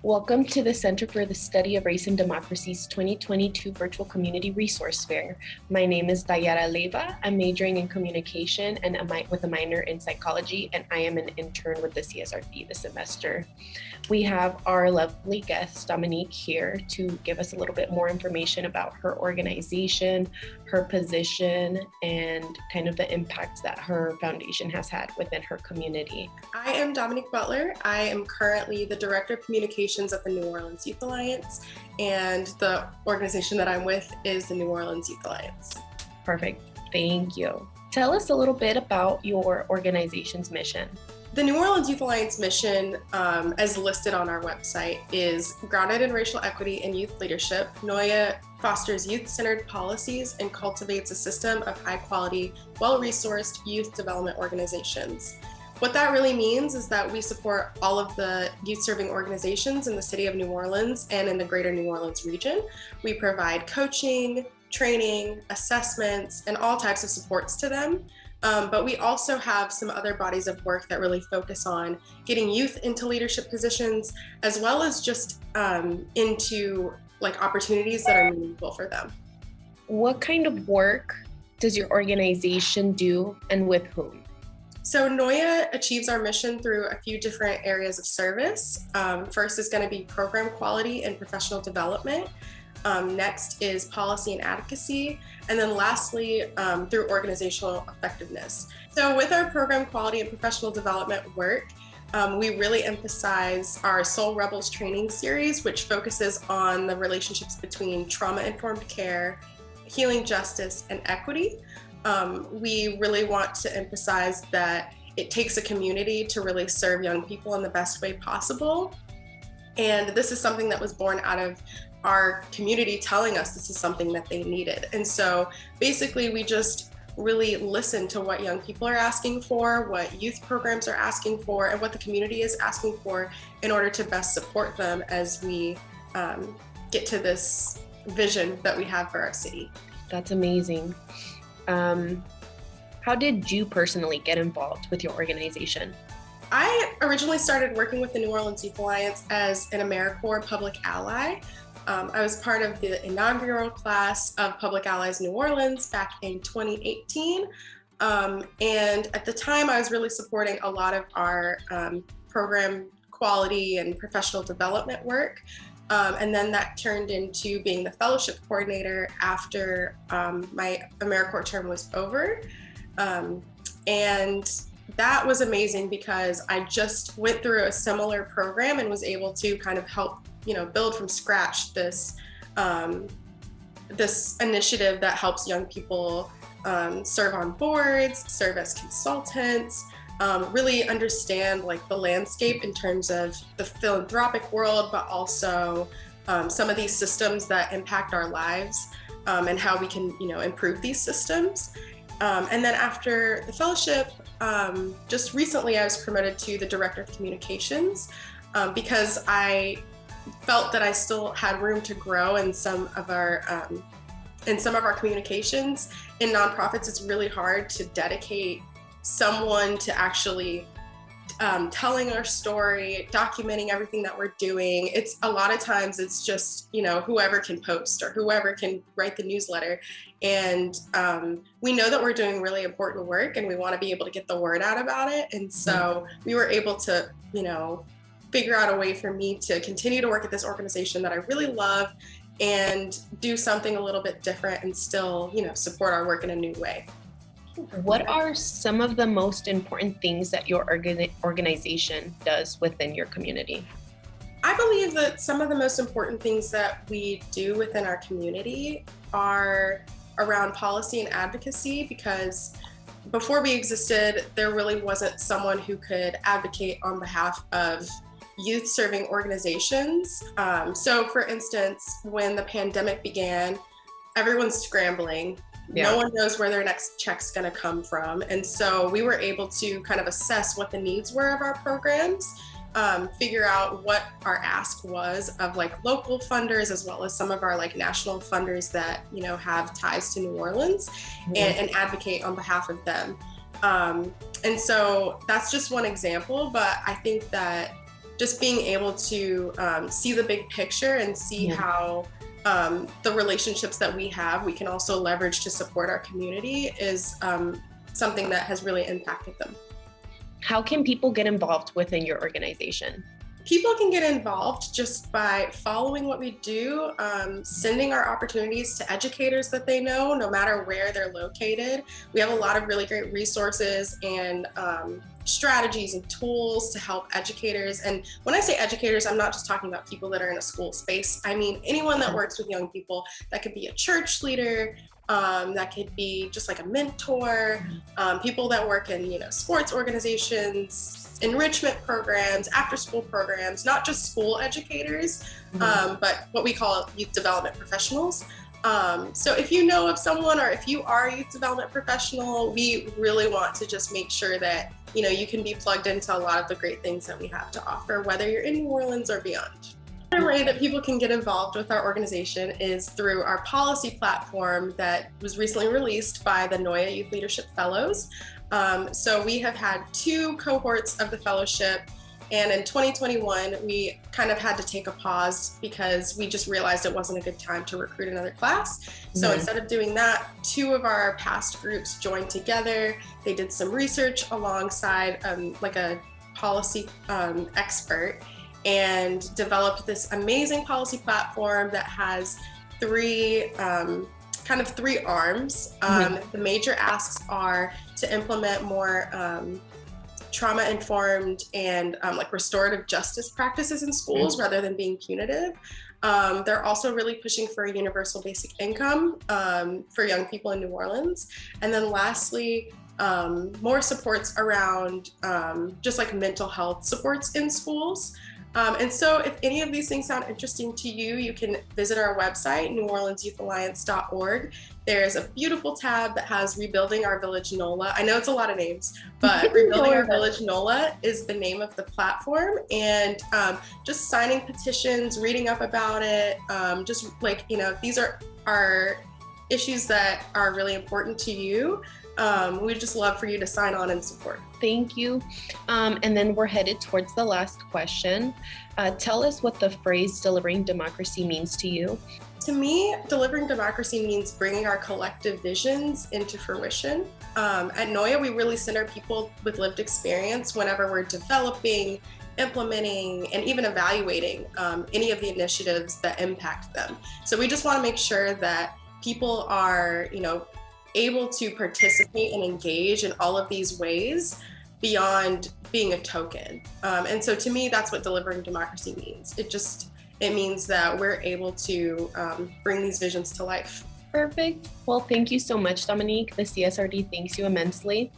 Welcome to the Center for the Study of Race and Democracy's 2022 Virtual Community Resource Fair. My name is Dayara Leyva. I'm majoring in communication and with a minor in psychology, and I am an intern with the CSRD this semester. We have our lovely guest, Dominique, here to give us a little bit more information about her organization, her position, and kind of the impacts that her foundation has had within her community. I am Dominique Butler. I am currently the Director of Communications at the New Orleans Youth Alliance, and the organization that I'm with is the New Orleans Youth Alliance. Perfect. Thank you. Tell us a little bit about your organization's mission. The New Orleans Youth Alliance mission, as listed on our website, is grounded in racial equity and youth leadership. NOYA fosters youth-centered policies and cultivates a system of high-quality, well-resourced youth development organizations. What that really means is that we support all of the youth-serving organizations in the city of New Orleans and in the greater New Orleans region. We provide coaching, training, assessments, and all types of supports to them. But we also have some other bodies of work that really focus on getting youth into leadership positions, as well as just into opportunities that are meaningful for them. What kind of work does your organization do, and with whom? So NOYA achieves our mission through a few different areas of service. First is going to be program quality and professional development. Next is policy and advocacy, and then lastly, through organizational effectiveness. So with our program quality and professional development work, we really emphasize our Soul Rebels training series, which focuses on the relationships between trauma-informed care, healing justice, and equity. We really want to emphasize that it takes a community to really serve young people in the best way possible. And this is something that was born out of our community telling us this is something that they needed. And so basically we just really listen to what young people are asking for, what youth programs are asking for, and what the community is asking for in order to best support them as we get to this vision that we have for our city. That's amazing. How did you personally get involved with your organization? I originally started working with the New Orleans Youth Alliance as an AmeriCorps Public Ally. I was part of the inaugural class of Public Allies New Orleans back in 2018. And at the time, I was really supporting a lot of our program quality and professional development work. And then that turned into being the fellowship coordinator after my AmeriCorps term was over. And that was amazing because I just went through a similar program and was able to kind of help, build from scratch this initiative that helps young people serve on boards, serve as consultants, really understand the landscape in terms of the philanthropic world, but also some of these systems that impact our lives and how we can, improve these systems. And then after the fellowship, just recently I was promoted to the Director of Communications because I felt that I still had room to grow in some of our communications. In nonprofits, it's really hard to dedicate someone to actually telling our story, documenting everything that we're doing. It's a lot of times it's just, whoever can post or whoever can write the newsletter. And we know that we're doing really important work and we want to be able to get the word out about it. And so we were able to, figure out a way for me to continue to work at this organization that I really love and do something a little bit different and still, support our work in a new way. What are some of the most important things that your organization does within your community? I believe that some of the most important things that we do within our community are around policy and advocacy, because before we existed, there really wasn't someone who could advocate on behalf of youth serving organizations. So for instance, when the pandemic began, everyone's scrambling. Yeah. No one knows where their next check's going to come from. And so we were able to kind of assess what the needs were of our programs, figure out what our ask was of local funders, as well as some of our national funders that, have ties to New Orleans, and advocate on behalf of them. And so that's just one example, but I think that just being able to see the big picture and see how the relationships that we have, we can also leverage to support our community is something that has really impacted them. How can people get involved within your organization? People can get involved just by following what we do, sending our opportunities to educators that they know, no matter where they're located. We have a lot of really great resources and strategies and tools to help educators. And when I say educators, I'm not just talking about people that are in a school space. I mean, anyone that works with young people. That could be a church leader, that could be just like a mentor, people that work in, sports organizations, enrichment programs, after school programs, not just school educators, but what we call youth development professionals. So if you know of someone, or if you are a youth development professional, we really want to just make sure that, you can be plugged into a lot of the great things that we have to offer, whether you're in New Orleans or beyond. Another way that people can get involved with our organization is through our policy platform that was recently released by the NOYA Youth Leadership Fellows. So we have had 2 cohorts of the fellowship, and in 2021 we kind of had to take a pause because we just realized it wasn't a good time to recruit another class. So instead of doing that, 2 of our past groups joined together. They did some research alongside like a policy expert, and developed this amazing policy platform that has 3 arms. The major asks are to implement more trauma-informed and like restorative justice practices in schools rather than being punitive. They're also really pushing for a universal basic income for young people in New Orleans. And then lastly, more supports around just like mental health supports in schools. And so if any of these things sound interesting to you, you can visit our website, neworleansyouthAlliance.org. There's a beautiful tab that has Rebuilding Our Village NOLA. I know it's a lot of names, but Rebuilding Our Village NOLA is the name of the platform. And just signing petitions, reading up about it, just like, if these are issues that are really important to you, we'd just love for you to sign on and support. Thank you. And then we're headed towards the last question. Tell us what the phrase delivering democracy means to you. To me, delivering democracy means bringing our collective visions into fruition. At NOYA, we really center people with lived experience whenever we're developing, implementing, and even evaluating any of the initiatives that impact them. So we just want to make sure that people are, able to participate and engage in all of these ways beyond being a token. And so to me, that's what delivering democracy means. It means that we're able to bring these visions to life. Perfect. Well, thank you so much, Dominique. The CSRD thanks you immensely.